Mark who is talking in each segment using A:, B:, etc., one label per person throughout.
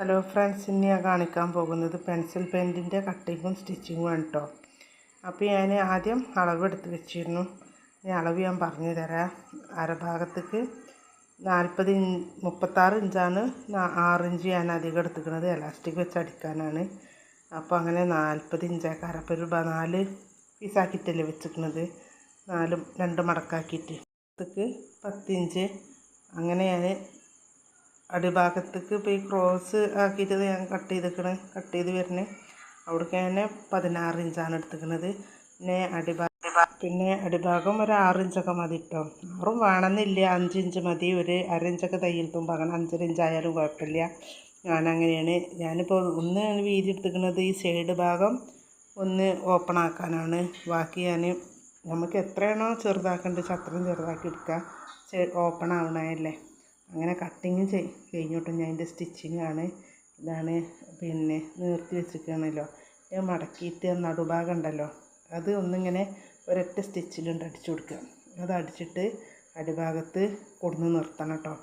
A: Hello friends, ഇന്ന് ഞാൻ കാണിക്കാൻ പോകുന്നത് പെൻസിൽ പെയിൻറ്റിൻ്റെ കട്ടിങ്ങും സ്റ്റിച്ചിങ്ങും ആണ് കേട്ടോ. അപ്പോൾ ഞാൻ ആദ്യം അളവെടുത്ത് വെച്ചിരുന്നു. ഈ അളവ് ഞാൻ പറഞ്ഞു തരാം. അരഭാഗത്തേക്ക് 36 ഇഞ്ചാണ്, 6 ഇഞ്ച് ഞാൻ അധികം എടുത്തിരിക്കുന്നത് എലാസ്റ്റിക് വെച്ച് അടിക്കാനാണ്. അപ്പോൾ അങ്ങനെ 40 ഇഞ്ചാക്കാറ്. അപ്പോൾ ഒരു 4 പീസാക്കിയിട്ടല്ലേ വെച്ചിരിക്കുന്നത്, 2 മടക്കാക്കിയിട്ട് 10 ഇഞ്ച്. അങ്ങനെ ഞാൻ അടിഭാഗത്തേക്ക് ഇപ്പോൾ ഈ ക്രോസ് ആക്കിയിട്ട് ഞാൻ കട്ട് ചെയ്ത് വരുന്നത് അവിടേക്ക് ഞാൻ 16 ഇഞ്ചാണ് എടുത്തിരിക്കുന്നത്. പിന്നെ അടിഭാഗം ഒരു 6 ഇഞ്ചൊക്കെ മതി കേട്ടോ. 6 വേണമെന്നില്ല, 5 ഇഞ്ച് മതി. ഒരു അര ഇഞ്ചൊക്കെ തയ്യൽ തുമ്പ്, അങ്ങനെ 5 ഇഞ്ചായാലും കുഴപ്പമില്ല. ഞാനങ്ങനെയാണ്. ഞാനിപ്പോൾ ഒന്ന് വീതി എടുത്തിരിക്കുന്നത് ഈ സൈഡ് ഭാഗം ഒന്ന് ഓപ്പൺ ആക്കാനാണ്. ബാക്കി നമുക്ക് എത്രയാണോ ചെറുതാക്കേണ്ടത് അത്രയും ചെറുതാക്കി എടുക്കുക. ഓപ്പൺ ആവണല്ലേ. അങ്ങനെ കട്ടിങ് കഴിഞ്ഞോട്ടും ഞാൻ അതിൻ്റെ സ്റ്റിച്ചിങ് ആണ്. ഇതാണ് പിന്നെ നിർത്തി വെച്ചിരിക്കുകയാണല്ലോ. ഞാൻ മടക്കിയിട്ട് നടുഭാഗം ഉണ്ടല്ലോ, അത് ഒന്നിങ്ങനെ ഒരൊറ്റ സ്റ്റിച്ചിലുണ്ട് അടിച്ചു കൊടുക്കുക. അത് അടിച്ചിട്ട് അടിഭാഗത്ത് കൊടുന്ന് നിർത്തണം കേട്ടോ.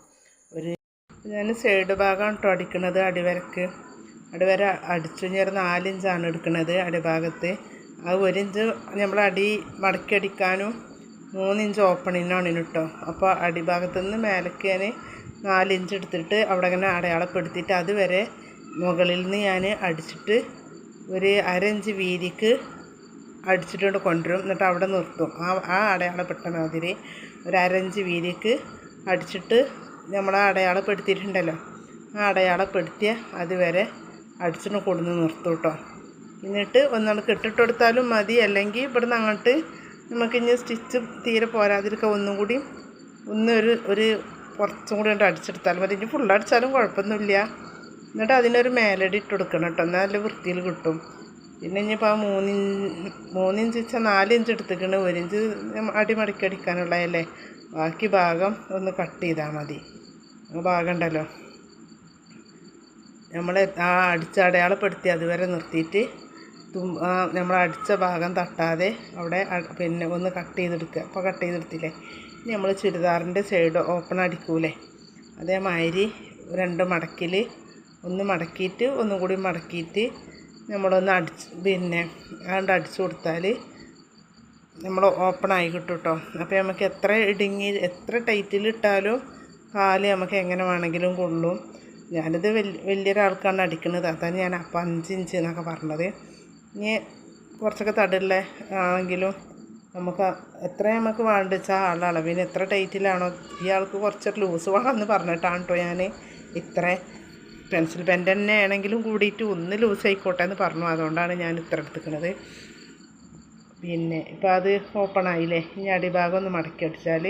A: ഞാൻ സൈഡ് ഭാഗമാണ് കേട്ടോ അടിക്കുന്നത്. അടിവര അടിച്ചു ഞാൻ 4 ഇഞ്ചാണ് എടുക്കുന്നത് അടിഭാഗത്ത്. അത് 1 ഇഞ്ച് നമ്മൾ അടി മടക്കി അടിക്കാനും 3 ഇഞ്ച് ഓപ്പണിനാണ് കേട്ടോ. അപ്പോൾ അടിഭാഗത്തു നിന്ന് മേലേക്ക് ഞാൻ 4 ഇഞ്ച് എടുത്തിട്ട് അവിടെ ഇങ്ങനെ അടയാളപ്പെടുത്തിയിട്ട് അതുവരെ മുകളിൽ നിന്ന് ഞാൻ അടിച്ചിട്ട് ഒരു അര ഇഞ്ച് വീതിക്ക് അടിച്ചിട്ട് കൊണ്ടുവരും. എന്നിട്ട് അവിടെ നിർത്തും. ആ അടയാളപ്പെട്ട മാതിരി ഒരു അര ഇഞ്ച് വീതിക്ക് അടിച്ചിട്ട് നമ്മൾ അടയാളപ്പെടുത്തിയിട്ടുണ്ടല്ലോ, ആ അടയാളപ്പെടുത്തിയ അതുവരെ അടിച്ചിട്ട് കൊടുന്ന് നിർത്തും കേട്ടോ. എന്നിട്ട് ഒന്നാണ് കെട്ടിട്ട് കൊടുത്താലും മതി, അല്ലെങ്കിൽ ഇവിടുന്ന് അങ്ങോട്ട് നമുക്കിനി സ്റ്റിച്ച് തീരെ പോരാതിരിക്കുക ഒന്നും കൂടി ഒരു കുറച്ചും കൂടി കൊണ്ട് അടിച്ചെടുത്താലും മതി. ഇനി ഫുൾ അടിച്ചാലും കുഴപ്പമൊന്നുമില്ല. എന്നിട്ട് അതിനൊരു മേലടി ഇട്ട് കൊടുക്കണം കേട്ടോ, എന്നാൽ നല്ല വൃത്തിയിൽ കിട്ടും. പിന്നെ ഇനിയിപ്പോൾ ആ 3 ഇഞ്ച് വെച്ചാൽ 4 ഇഞ്ച് എടുത്തിക്കണം. 1 ഇഞ്ച് അടി മടക്കി അടിക്കാനുള്ളതല്ലേ. ബാക്കി ഭാഗം ഒന്ന് കട്ട് ചെയ്താൽ മതി. ആ ഭാഗം ഉണ്ടല്ലോ, നമ്മൾ ആ അടയാളപ്പെടുത്തി അതുവരെ നിർത്തിയിട്ട് നമ്മൾ അടിച്ച ഭാഗം തട്ടാതെ അവിടെ പിന്നെ ഒന്ന് കട്ട് ചെയ്തെടുക്കുക. അപ്പോൾ കട്ട് ചെയ്തെടുത്തില്ലേ, ഇനി നമ്മൾ ചുരിദാറിൻ്റെ സൈഡ് ഓപ്പൺ അടിക്കൂലേ, അതേമാതിരി 2 മടക്കിൽ ഒന്ന് മടക്കിയിട്ട് ഒന്നും കൂടി മടക്കിയിട്ട് നമ്മളൊന്ന് അതുകൊണ്ട് അടിച്ചു കൊടുത്താൽ നമ്മൾ ഓപ്പൺ ആയി കിട്ടും കേട്ടോ. അപ്പോൾ നമുക്ക് എത്ര ടൈറ്റിലിട്ടാലും കാല് നമുക്ക് എങ്ങനെ വേണമെങ്കിലും കൊള്ളും. ഞാനിത് വലിയൊരാൾക്കാണ് അടിക്കുന്നത്, അതാണ് ഞാൻ അപ്പോൾ 5 ഇഞ്ച് എന്നൊക്കെ പറഞ്ഞത്. ഇനി കുറച്ചൊക്കെ തടിയുള്ള ആണെങ്കിലും നമുക്ക് എത്ര നമുക്ക് വേണ്ട വെച്ചാൽ ആളുടെ അളവിന് എത്ര ടൈറ്റിലാണോ, ഇയാൾക്ക് കുറച്ചൊരു ലൂസ് വേണമെന്ന് പറഞ്ഞിട്ടാണ് കേട്ടോ ഞാൻ ഇത്ര പെൻസിൽ പെൻ തന്നെ ആണെങ്കിലും കൂടിയിട്ട് ഒന്ന് ലൂസ് ആയിക്കോട്ടെ എന്ന് പറഞ്ഞു. അതുകൊണ്ടാണ് ഞാൻ ഇത്ര എടുത്തിരിക്കുന്നത്. പിന്നെ ഇപ്പോൾ അത് ഓപ്പൺ ആയില്ലേ. ഇനി അടിഭാഗം ഒന്ന് മടക്കി അടിച്ചാൽ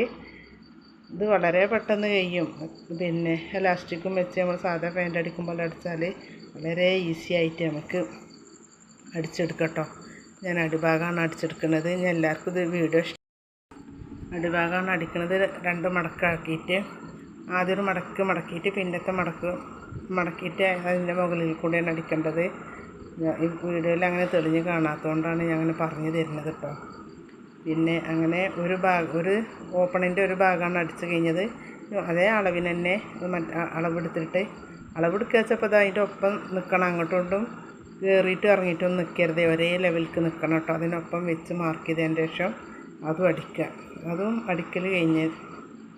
A: ഇത് വളരെ പെട്ടെന്ന് കഴിയും. പിന്നെ എലാസ്റ്റിക്കും വെച്ച് നമ്മൾ സാധാ പെയിൻ്റ് അടിക്കുമ്പോൾ അടിച്ചാൽ വളരെ ഈസി ആയിട്ട് നമുക്ക് അടിച്ചെടുക്കട്ടോ. ഞാൻ അടിഭാഗമാണ് അടിച്ചെടുക്കുന്നത്. ഞാൻ എല്ലാവർക്കും ഇത് വീഡിയോ അടിഭാഗമാണ് അടിക്കുന്നത്. 2 മടക്കാക്കിയിട്ട് ആദ്യം ഒരു മടക്കിയിട്ട് പിന്നത്തെ മടക്കിയിട്ട് അതിൻ്റെ മുകളിൽ കൂടെയാണ് അടിക്കേണ്ടത്. ഈ വീഡിയോയിൽ അങ്ങനെ തെളിഞ്ഞ് കാണാത്തതുകൊണ്ടാണ് ഞാൻ അങ്ങനെ പറഞ്ഞു തരുന്നത് കേട്ടോ. പിന്നെ അങ്ങനെ ഒരു ഓപ്പണിൻ്റെ ഒരു ഭാഗമാണ് അടിച്ചു കഴിഞ്ഞത്. അതേ അളവിന് തന്നെ അളവെടുക്കുക വെച്ചപ്പോൾ അതിൻ്റെ ഒപ്പം നിൽക്കണം. അങ്ങോട്ടും ഇങ്ങോട്ടും കയറിയിട്ട് ഇറങ്ങിയിട്ടൊന്നും നിൽക്കരുത്, ഒരേ ലെവലിലേക്ക് നിൽക്കണം കേട്ടോ. അതിനൊപ്പം വെച്ച് മാർക്ക് ചെയ്തതിൻ്റെ ശേഷം അതും അടിക്കുക. അതും അടിക്കൽ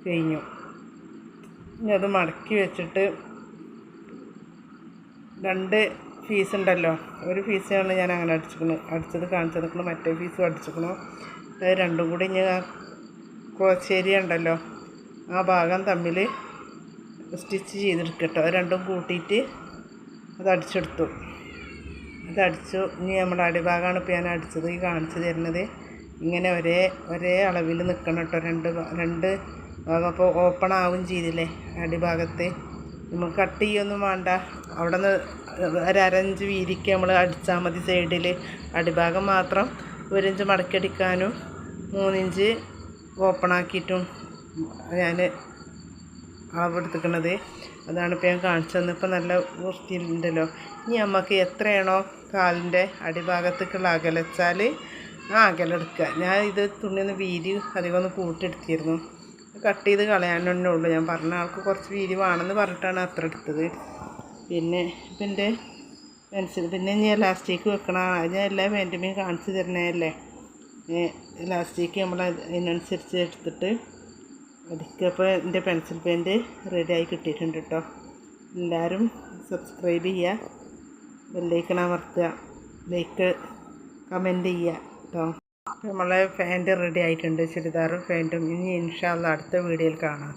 A: കഴിഞ്ഞു. ഇനി അത് മടക്കി വെച്ചിട്ട് 2 പീസ് ഉണ്ടല്ലോ, ഒരു പീസാണ് ഞാൻ അങ്ങനെ അടിച്ചത് കാണിച്ചു നിൽക്കണം. മറ്റേ പീസും അടിച്ചിരിക്കണം. അത് രണ്ടും കൂടി ഇനി കോച്ചേരി ഉണ്ടല്ലോ, ആ ഭാഗം തമ്മിൽ സ്റ്റിച്ച് ചെയ്തെടുക്കട്ടോ. അത് രണ്ടും കൂട്ടിയിട്ട് അത് അടിച്ചെടുത്തു. അതടിച്ചു. ഇനി നമ്മുടെ അടിഭാഗമാണ് ഇപ്പോൾ ഞാൻ അടിച്ചത് ഈ കാണിച്ചു തരുന്നത്. ഇങ്ങനെ ഒരേ അളവിൽ നിൽക്കണം കേട്ടോ. 2 ഭാഗം അപ്പോൾ ഓപ്പൺ ആവും ചെയ്തില്ലേ അടിഭാഗത്ത്. നമുക്ക് കട്ട് ചെയ്യൊന്നും വേണ്ട. അവിടെ നിന്ന് ഒരു അര ഇഞ്ച് വീതിക്ക് നമ്മൾ അടിച്ചാൽ മതി. സൈഡിൽ അടിഭാഗം മാത്രം 1 ഇഞ്ച് മടക്കി അടിക്കാനും 3 ഇഞ്ച് ഓപ്പൺ ആക്കിയിട്ടും ഞാൻ അളവെടുത്തിരിക്കുന്നത്. അതാണ് ഇപ്പോൾ ഞാൻ കാണിച്ചു തന്നെ. ഇപ്പോൾ നല്ല വൃത്തിയുണ്ടല്ലോ. ഇനി നമുക്ക് എത്രയാണോ കാലിൻ്റെ അടിഭാഗത്തേക്കുള്ള അകലെച്ചാൽ ആ അകലെടുക്കുക. ഞാൻ ഇത് തുണിയൊന്ന് വീതി അധികം ഒന്ന് കൂട്ടിയെടുത്തിരുന്നു. കട്ട് ചെയ്ത് കളയാൻ തന്നെ ഉള്ളൂ. ഞാൻ പറഞ്ഞ ആൾക്ക് കുറച്ച് വീതി വേണമെന്ന് പറഞ്ഞിട്ടാണ് അത്ര എടുത്തത്. പിന്നെ ഇപ്പം എൻ്റെ പെൻസിൽ പിന്നെ ഞാൻ എലാസ്റ്റിക് വെക്കണം. അത് ഞാൻ എല്ലാ പാൻറ്റുമേയും കാണിച്ചു തരണതല്ലേ. എലാസ്റ്റിക് നമ്മൾ അതിനനുസരിച്ച് എടുത്തിട്ട് അടിക്കുക. അപ്പോൾ എൻ്റെ പെൻസിൽ പെയിൻറ്റ് റെഡിയായി കിട്ടിയിട്ടുണ്ട് കേട്ടോ. എല്ലാവരും സബ്സ്ക്രൈബ് ചെയ്യുക, ബെല്ലൈക്കൺ അമർത്തുക, ലൈക്ക് കമൻറ്റ് ചെയ്യുക കേട്ടോ. നമ്മളെ പാൻറ്റ് റെഡി ആയിട്ടുണ്ട്, ചുരിദാറും പാൻറ്റും. ഇനി ഇൻഷാ അല്ലാഹ് അടുത്ത വീഡിയോയിൽ കാണാം.